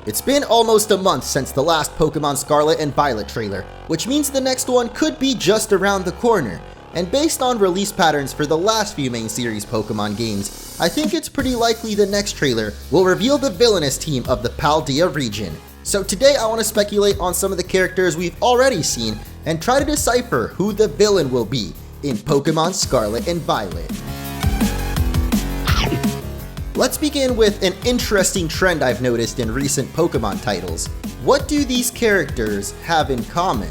It's been almost a month since the last Pokémon Scarlet and Violet trailer, which means the next one could be just around the corner. And based on release patterns for the last few main series Pokémon games, I think it's pretty likely the next trailer will reveal the villainous team of the Paldea region. So today I want to speculate on some of the characters we've already seen and try to decipher who the villain will be in Pokémon Scarlet and Violet. Let's begin with an interesting trend I've noticed in recent Pokémon titles. What do these characters have in common?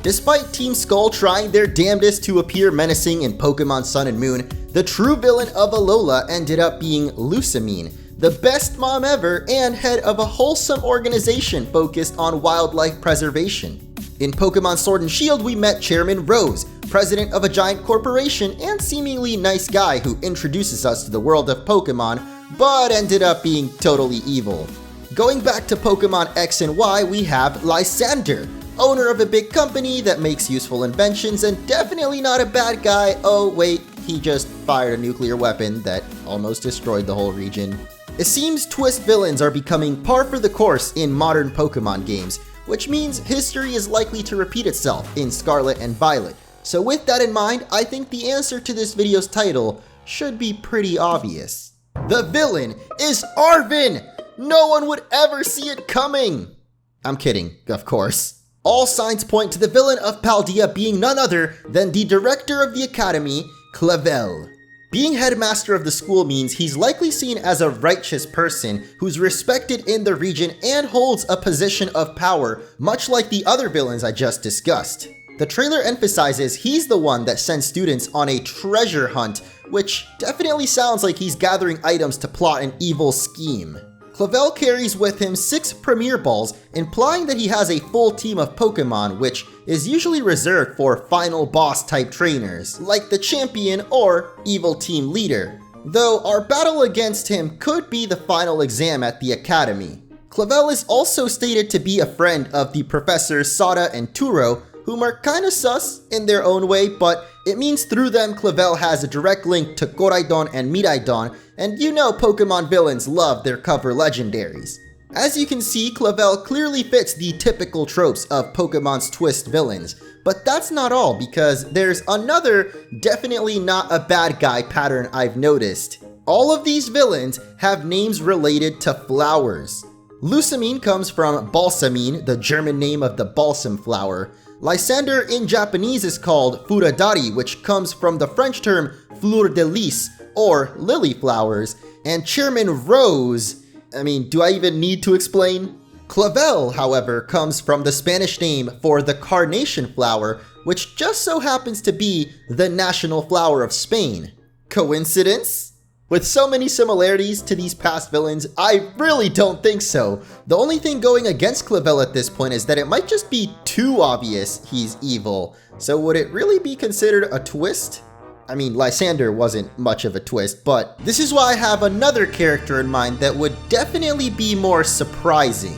Despite Team Skull trying their damnedest to appear menacing in Pokémon Sun and Moon, the true villain of Alola ended up being Lusamine, the best mom ever and head of a wholesome organization focused on wildlife preservation. In Pokémon Sword and Shield, we met Chairman Rose, president of a giant corporation and seemingly nice guy who introduces us to the world of Pokémon, but ended up being totally evil. Going back to Pokémon X and Y, we have Lysander, owner of a big company that makes useful inventions and definitely not a bad guy. Oh wait, he just fired a nuclear weapon that almost destroyed the whole region. It seems twist villains are becoming par for the course in modern Pokémon games, which means history is likely to repeat itself in Scarlet and Violet. So with that in mind, I think the answer to this video's title should be pretty obvious. The villain is Arven! No one would ever see it coming! I'm kidding, of course. All signs point to the villain of Paldea being none other than the director of the academy, Clavel. Being headmaster of the school means he's likely seen as a righteous person who's respected in the region and holds a position of power, much like the other villains I just discussed. The trailer emphasizes he's the one that sends students on a treasure hunt, which definitely sounds like he's gathering items to plot an evil scheme. Clavel carries with him 6 Premier Balls, implying that he has a full team of Pokémon, which is usually reserved for final boss type trainers, like the champion or evil team leader. Though our battle against him could be the final exam at the academy. Clavel is also stated to be a friend of the Professors Sada and Turo, whom are kinda sus in their own way, but it means through them Clavel has a direct link to Koraidon and Miraidon, and you know Pokemon villains love their cover legendaries. As you can see, Clavel clearly fits the typical tropes of Pokemon's twist villains, but that's not all, because there's another definitely not a bad guy pattern I've noticed. All of these villains have names related to flowers. Lusamine comes from Balsamine, the German name of the balsam flower. Lysander in Japanese is called Furadari, which comes from the French term fleur de lis, or lily flowers. And Chairman Rose, do I even need to explain? Clavel, however, comes from the Spanish name for the carnation flower, which just so happens to be the national flower of Spain. Coincidence? With so many similarities to these past villains, I really don't think so. The only thing going against Clavel at this point is that it might just be too obvious he's evil. So would it really be considered a twist? Lysander wasn't much of a twist, but this is why I have another character in mind that would definitely be more surprising.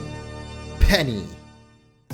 Penny.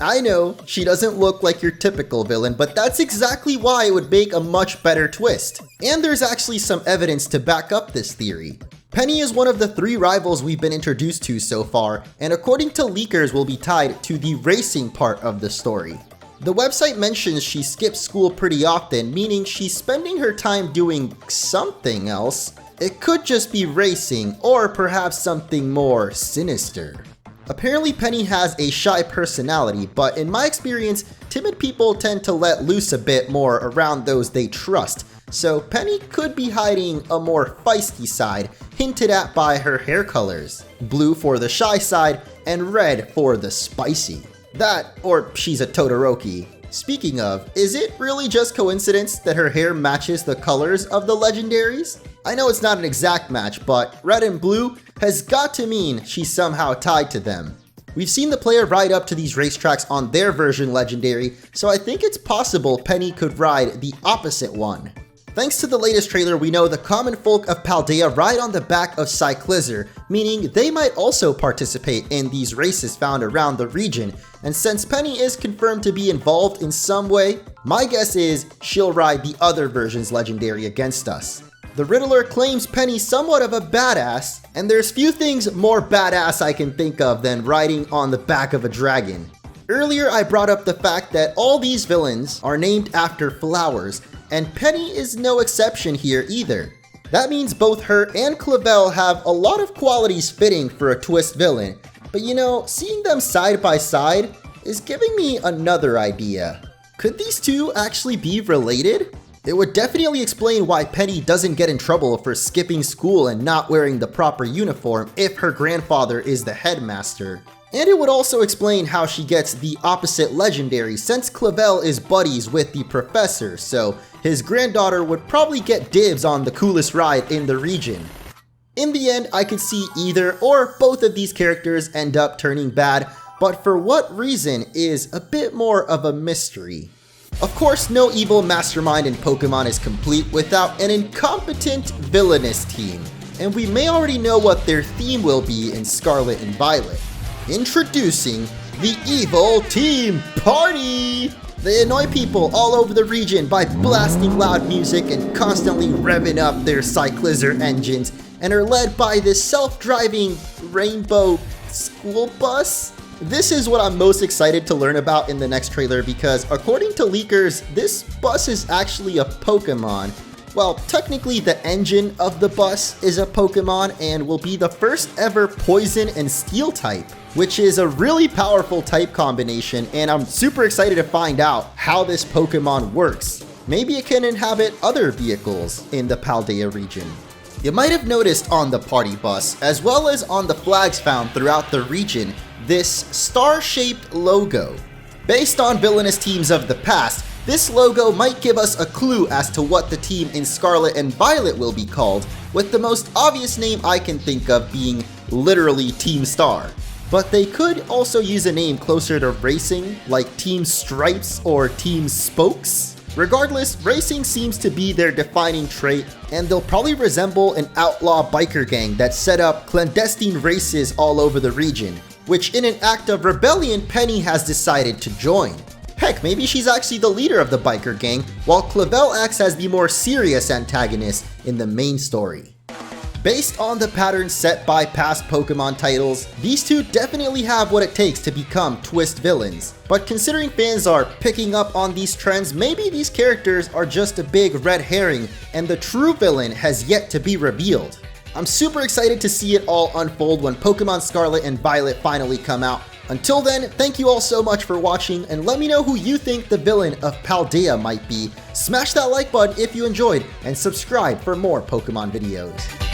I know, she doesn't look like your typical villain, but that's exactly why it would make a much better twist. And there's actually some evidence to back up this theory. Penny is one of the 3 rivals we've been introduced to so far, and according to leakers will be tied to the racing part of the story. The website mentions she skips school pretty often, meaning she's spending her time doing something else. It could just be racing, or perhaps something more sinister. Apparently Penny has a shy personality, but in my experience, timid people tend to let loose a bit more around those they trust, so Penny could be hiding a more feisty side, hinted at by her hair colors. Blue for the shy side, and red for the spicy. That, or she's a Todoroki. Speaking of, is it really just coincidence that her hair matches the colors of the legendaries? I know it's not an exact match, but red and blue has got to mean she's somehow tied to them. We've seen the player ride up to these racetracks on their version legendary, so I think it's possible Penny could ride the opposite one. Thanks to the latest trailer, we know the common folk of Paldea ride on the back of Cyclizar, meaning they might also participate in these races found around the region, and since Penny is confirmed to be involved in some way, my guess is she'll ride the other version's legendary against us. The Riddler claims Penny somewhat of a badass, and there's few things more badass I can think of than riding on the back of a dragon. Earlier I brought up the fact that all these villains are named after flowers, and Penny is no exception here either. That means both her and Clavel have a lot of qualities fitting for a twist villain, but you know, seeing them side by side is giving me another idea. Could these two actually be related? It would definitely explain why Penny doesn't get in trouble for skipping school and not wearing the proper uniform if her grandfather is the headmaster. And it would also explain how she gets the opposite legendary since Clavel is buddies with the professor, so his granddaughter would probably get dibs on the coolest ride in the region. In the end, I could see either or both of these characters end up turning bad, but for what reason is a bit more of a mystery. Of course, no evil mastermind in Pokemon is complete without an incompetent villainous team, and we may already know what their theme will be in Scarlet and Violet. Introducing the Evil Team Party! They annoy people all over the region by blasting loud music and constantly revving up their Cyclizar engines, and are led by this self-driving rainbow school bus. This is what I'm most excited to learn about in the next trailer because according to leakers, this bus is actually a Pokemon. Well, technically the engine of the bus is a Pokemon and will be the first ever Poison and Steel type, which is a really powerful type combination, and I'm super excited to find out how this Pokemon works. Maybe it can inhabit other vehicles in the Paldea region. You might have noticed on the party bus, as well as on the flags found throughout the region, this star-shaped logo. Based on villainous teams of the past, this logo might give us a clue as to what the team in Scarlet and Violet will be called, with the most obvious name I can think of being literally Team Star. But they could also use a name closer to racing, like Team Stripes or Team Spokes. Regardless, racing seems to be their defining trait, and they'll probably resemble an outlaw biker gang that set up clandestine races all over the region, which in an act of rebellion Penny has decided to join. Heck, maybe she's actually the leader of the biker gang, while Clavel acts as the more serious antagonist in the main story. Based on the patterns set by past Pokemon titles, these two definitely have what it takes to become twist villains. But considering fans are picking up on these trends, maybe these characters are just a big red herring and the true villain has yet to be revealed. I'm super excited to see it all unfold when Pokemon Scarlet and Violet finally come out. Until then, thank you all so much for watching, and let me know who you think the villain of Paldea might be. Smash that like button if you enjoyed, and subscribe for more Pokemon videos.